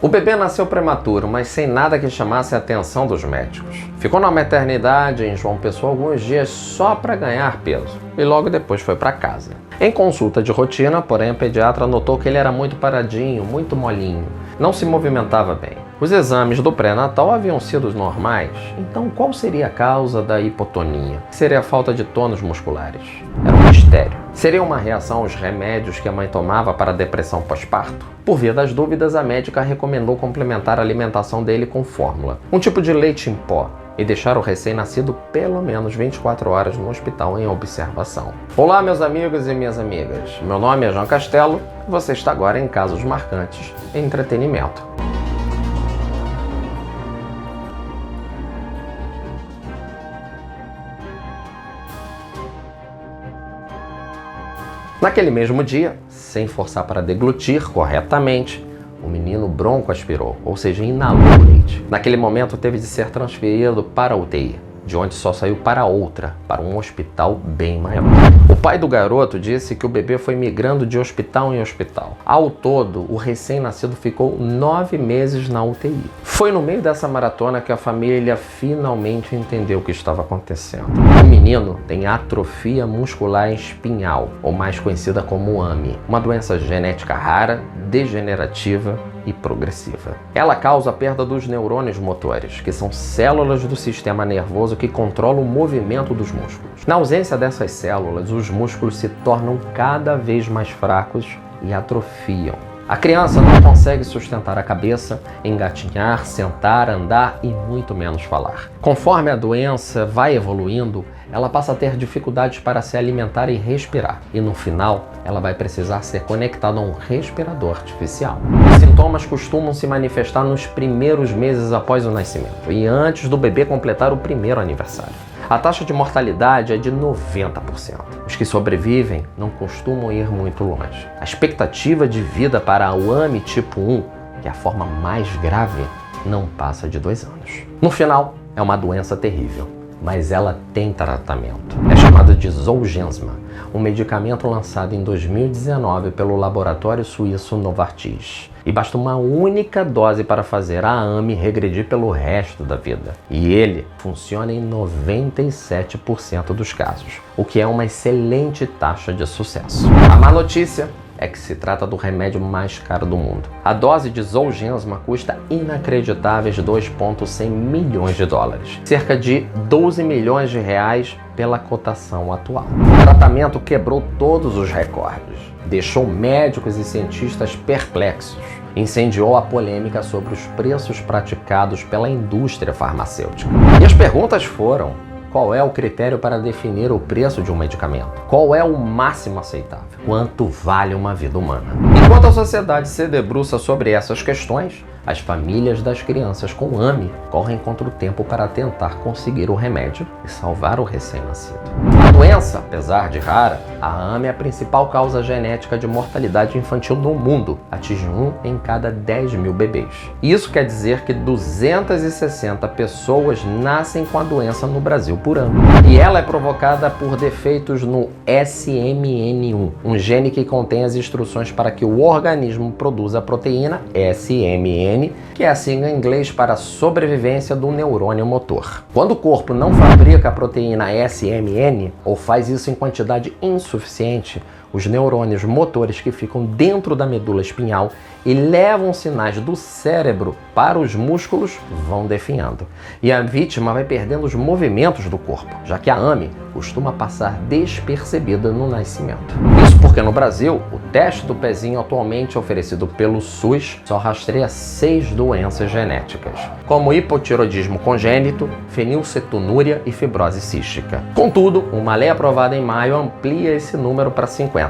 O bebê nasceu prematuro, mas sem nada que chamasse a atenção dos médicos. Ficou na maternidade em João Pessoa alguns dias só para ganhar peso e logo depois foi para casa. Em consulta de rotina, porém, a pediatra notou que ele era muito paradinho, muito molinho, não se movimentava bem. Os exames do pré-natal haviam sido normais, então qual seria a causa da hipotonia? Seria a falta de tônus musculares? Era um mistério. Seria uma reação aos remédios que a mãe tomava para a depressão pós-parto? Por via das dúvidas, a médica recomendou complementar a alimentação dele com fórmula, um tipo de leite em pó, e deixar o recém-nascido pelo menos 24 horas no hospital em observação. Olá, meus amigos e minhas amigas. Meu nome é João Castelo e você está agora em Casos Marcantes e Entretenimento. Naquele mesmo dia, sem forçar para deglutir corretamente, o menino broncoaspirou, ou seja, inalou o leite. Naquele momento teve de ser transferido para a UTI, de onde só saiu para outra, para um hospital bem maior. O pai do garoto disse que o bebê foi migrando de hospital em hospital. Ao todo, o recém-nascido ficou 9 meses na UTI. Foi no meio dessa maratona que a família finalmente entendeu o que estava acontecendo. O menino tem atrofia muscular espinhal, ou mais conhecida como AMI, uma doença genética rara, degenerativa e progressiva. Ela causa a perda dos neurônios motores, que são células do sistema nervoso que controlam o movimento dos músculos. Na ausência dessas células, os músculos se tornam cada vez mais fracos e atrofiam. A criança não consegue sustentar a cabeça, engatinhar, sentar, andar e muito menos falar. Conforme a doença vai evoluindo, ela passa a ter dificuldades para se alimentar e respirar. E no final, ela vai precisar ser conectada a um respirador artificial. Os sintomas costumam se manifestar nos primeiros meses após o nascimento e antes do bebê completar o primeiro aniversário. A taxa de mortalidade é de 90%. Os que sobrevivem não costumam ir muito longe. A expectativa de vida para o AMI tipo 1, que é a forma mais grave, não passa de 2 anos. No final, é uma doença terrível, mas ela tem tratamento. É chamada de Zolgensma, um medicamento lançado em 2019 pelo laboratório suíço Novartis. E basta uma única dose para fazer a AMI regredir pelo resto da vida. E ele funciona em 97% dos casos, o que é uma excelente taxa de sucesso. A má notícia é que se trata do remédio mais caro do mundo. A dose de Zolgensma custa inacreditáveis 2,1 milhões de dólares, cerca de 12 milhões de reais pela cotação atual. O tratamento quebrou todos os recordes, deixou médicos e cientistas perplexos, incendiou a polêmica sobre os preços praticados pela indústria farmacêutica. E as perguntas foram: qual é o critério para definir o preço de um medicamento? Qual é o máximo aceitável? Quanto vale uma vida humana? Enquanto a sociedade se debruça sobre essas questões, as famílias das crianças com AMI correm contra o tempo para tentar conseguir o remédio e salvar o recém-nascido. A doença, apesar de rara, a AMI é a principal causa genética de mortalidade infantil no mundo. Atinge 1 em cada 10 mil bebês. Isso quer dizer que 260 pessoas nascem com a doença no Brasil por ano. E ela é provocada por defeitos no SMN1, um gene que contém as instruções para que o organismo produza a proteína SMN, que é a sigla em inglês para sobrevivência do neurônio motor. Quando o corpo não fabrica a proteína SMN, ou faz isso em quantidade insuficiente, os neurônios motores que ficam dentro da medula espinhal e levam sinais do cérebro para os músculos vão definhando. E a vítima vai perdendo os movimentos do corpo, já que a AMI costuma passar despercebida no nascimento. Isso porque no Brasil, o teste do pezinho atualmente oferecido pelo SUS só rastreia 6 doenças genéticas, como hipotiroidismo congênito, fenilcetonúria e fibrose cística. Contudo, uma lei aprovada em maio amplia esse número para 50.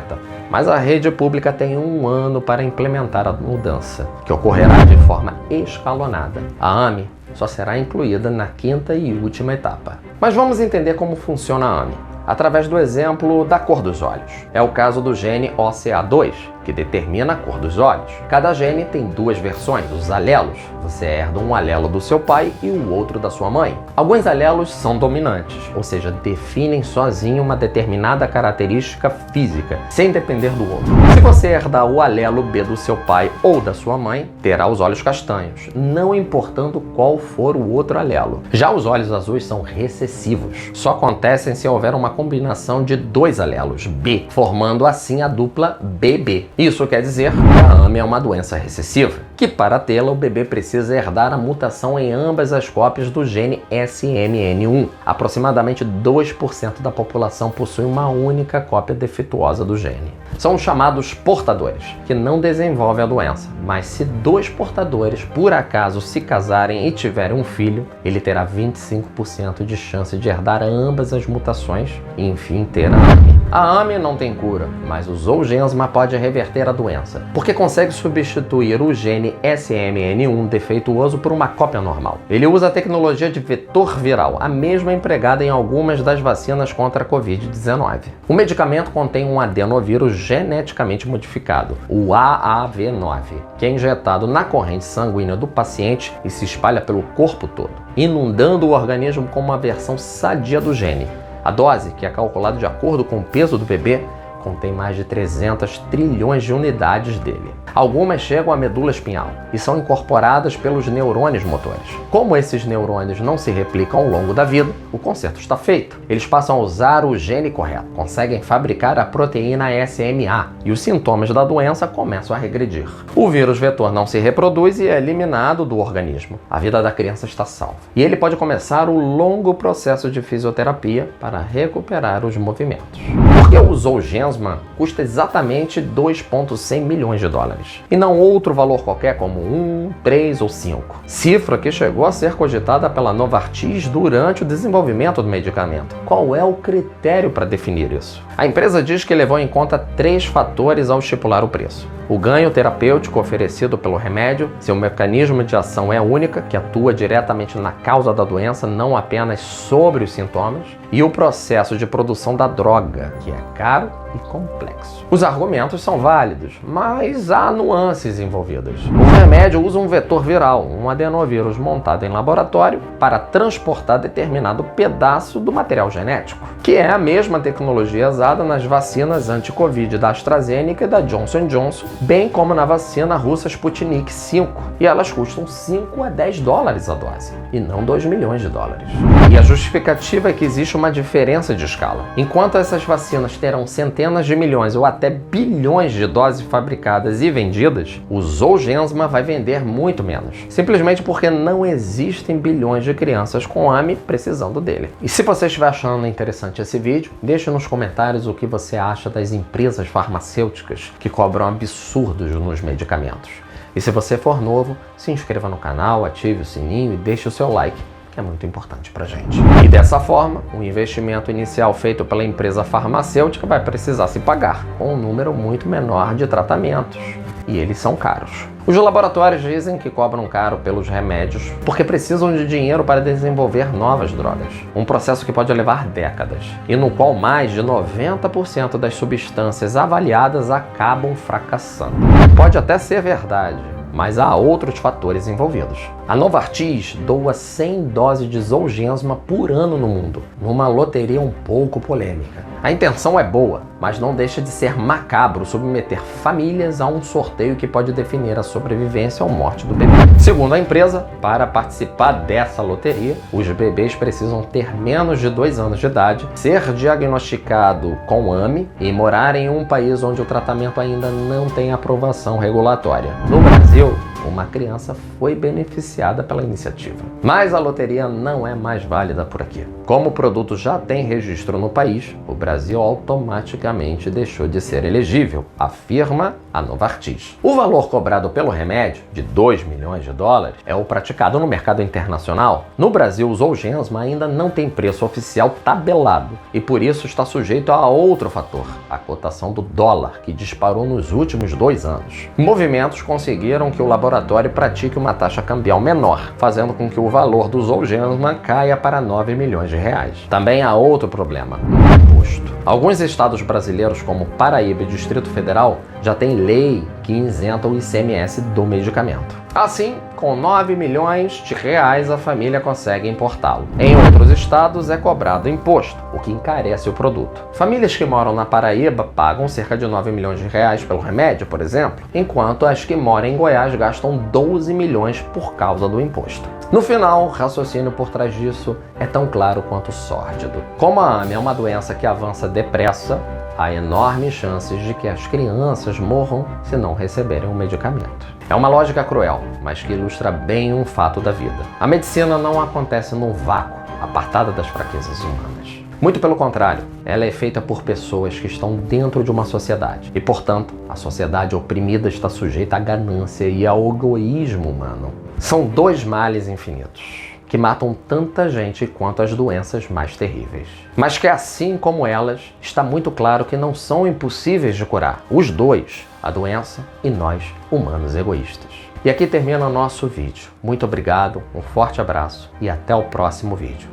Mas a rede pública tem 1 ano para implementar a mudança, que ocorrerá de forma escalonada. A AMI só será incluída na 5ª e última etapa. Mas vamos entender como funciona a AMI, através do exemplo da cor dos olhos. É o caso do gene OCA2, que determina a cor dos olhos. Cada gene tem duas versões, os alelos. Você herda um alelo do seu pai e o outro da sua mãe. Alguns alelos são dominantes, ou seja, definem sozinho uma determinada característica física, sem depender do outro. Se você herdar o alelo B do seu pai ou da sua mãe, terá os olhos castanhos, não importando qual for o outro alelo. Já os olhos azuis são recessivos. Só acontecem se houver uma combinação de dois alelos, B, formando assim a dupla BB. Isso quer dizer que a AME é uma doença recessiva, que para tê-la o bebê precisa herdar a mutação em ambas as cópias do gene SMN1. Aproximadamente 2% da população possui uma única cópia defeituosa do gene. São os chamados portadores, que não desenvolvem a doença, mas se dois portadores por acaso se casarem e tiverem um filho, ele terá 25% de chance de herdar ambas as mutações e enfim ter a AME. A AME não tem cura, mas o Zolgensma pode reverter a doença, porque consegue substituir o gene SMN1 defeituoso por uma cópia normal. Ele usa a tecnologia de vetor viral, a mesma empregada em algumas das vacinas contra a Covid-19. O medicamento contém um adenovírus geneticamente modificado, o AAV9, que é injetado na corrente sanguínea do paciente e se espalha pelo corpo todo, inundando o organismo com uma versão sadia do gene. A dose, que é calculada de acordo com o peso do bebê, contém mais de 300 trilhões de unidades dele. Algumas chegam à medula espinhal e são incorporadas pelos neurônios motores. Como esses neurônios não se replicam ao longo da vida, o conserto está feito. Eles passam a usar o gene correto, conseguem fabricar a proteína SMA e os sintomas da doença começam a regredir. O vírus vetor não se reproduz e é eliminado do organismo. A vida da criança está salva. E ele pode começar o longo processo de fisioterapia para recuperar os movimentos. Porque o Zolgensma custa exatamente 2,100 milhões de dólares. E não outro valor qualquer como 1, 3 ou 5. Cifra que chegou a ser cogitada pela Novartis durante o desenvolvimento do medicamento. Qual é o critério para definir isso? A empresa diz que levou em conta 3 fatores ao estipular o preço. O ganho terapêutico oferecido pelo remédio, seu mecanismo de ação é única, que atua diretamente na causa da doença, não apenas sobre os sintomas, e o processo de produção da droga, que é caro e complexo. Os argumentos são válidos, mas há nuances envolvidas. O remédio usa um vetor viral, um adenovírus montado em laboratório, para transportar determinado pedaço do material genético, que é a mesma tecnologia usada nas vacinas anti-Covid da AstraZeneca e da Johnson & Johnson, bem como na vacina russa Sputnik V, e elas custam 5 a 10 dólares a dose, e não 2 milhões de dólares. E a justificativa é que existe uma diferença de escala. Enquanto essas vacinas terão centenas de milhões ou até bilhões de doses fabricadas e vendidas, o Zolgensma vai vender muito menos, simplesmente porque não existem bilhões de crianças com AME precisando dele. E se você estiver achando interessante esse vídeo, deixe nos comentários o que você acha das empresas farmacêuticas que cobram absurdos nos medicamentos. E se você for novo, se inscreva no canal, ative o sininho e deixe o seu like, que é muito importante pra gente. E dessa forma, o investimento inicial feito pela empresa farmacêutica vai precisar se pagar, com um número muito menor de tratamentos. E eles são caros. Os laboratórios dizem que cobram caro pelos remédios porque precisam de dinheiro para desenvolver novas drogas. Um processo que pode levar décadas e no qual mais de 90% das substâncias avaliadas acabam fracassando. Pode até ser verdade, mas há outros fatores envolvidos. A Novartis doa 100 doses de Zolgensma por ano no mundo, numa loteria um pouco polêmica. A intenção é boa, mas não deixa de ser macabro submeter famílias a um sorteio que pode definir a sobrevivência ou morte do bebê. Segundo a empresa, para participar dessa loteria, os bebês precisam ter menos de 2 anos de idade, ser diagnosticado com AME e morar em um país onde o tratamento ainda não tem aprovação regulatória. No Brasil, uma criança foi beneficiada pela iniciativa. Mas a loteria não é mais válida por aqui. Como o produto já tem registro no país, o Brasil automaticamente deixou de ser elegível, afirma a Novartis. O valor cobrado pelo remédio, de 2 milhões de dólares, é o praticado no mercado internacional. No Brasil, o Zolgensma ainda não tem preço oficial tabelado e por isso está sujeito a outro fator, a cotação do dólar, que disparou nos últimos 2 anos. Movimentos conseguiram que o laboratório pratique uma taxa cambial menor, fazendo com que o valor do Zolgensma caia para 9 milhões de reais. Também há outro problema: o imposto. Alguns estados brasileiros, como Paraíba e Distrito Federal, já têm lei que isenta o ICMS do medicamento. Assim, com 9 milhões de reais, a família consegue importá-lo. Em outros estados é cobrado imposto, o que encarece o produto. Famílias que moram na Paraíba pagam cerca de 9 milhões de reais pelo remédio, por exemplo, enquanto as que moram em Goiás gastam 12 milhões por causa do imposto. No final, o raciocínio por trás disso é tão claro quanto sórdido. Como a AME é uma doença que avança depressa, há enormes chances de que as crianças morram se não receberem o medicamento. É uma lógica cruel, mas que ilustra bem um fato da vida. A medicina não acontece num vácuo, apartada das fraquezas humanas. Muito pelo contrário, ela é feita por pessoas que estão dentro de uma sociedade. E, portanto, a sociedade oprimida está sujeita à ganância e ao egoísmo humano. São dois males infinitos, que matam tanta gente quanto as doenças mais terríveis. Mas que, assim como elas, está muito claro que não são impossíveis de curar. Os dois, a doença e nós, humanos egoístas. E aqui termina o nosso vídeo. Muito obrigado, um forte abraço e até o próximo vídeo.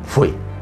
Fui!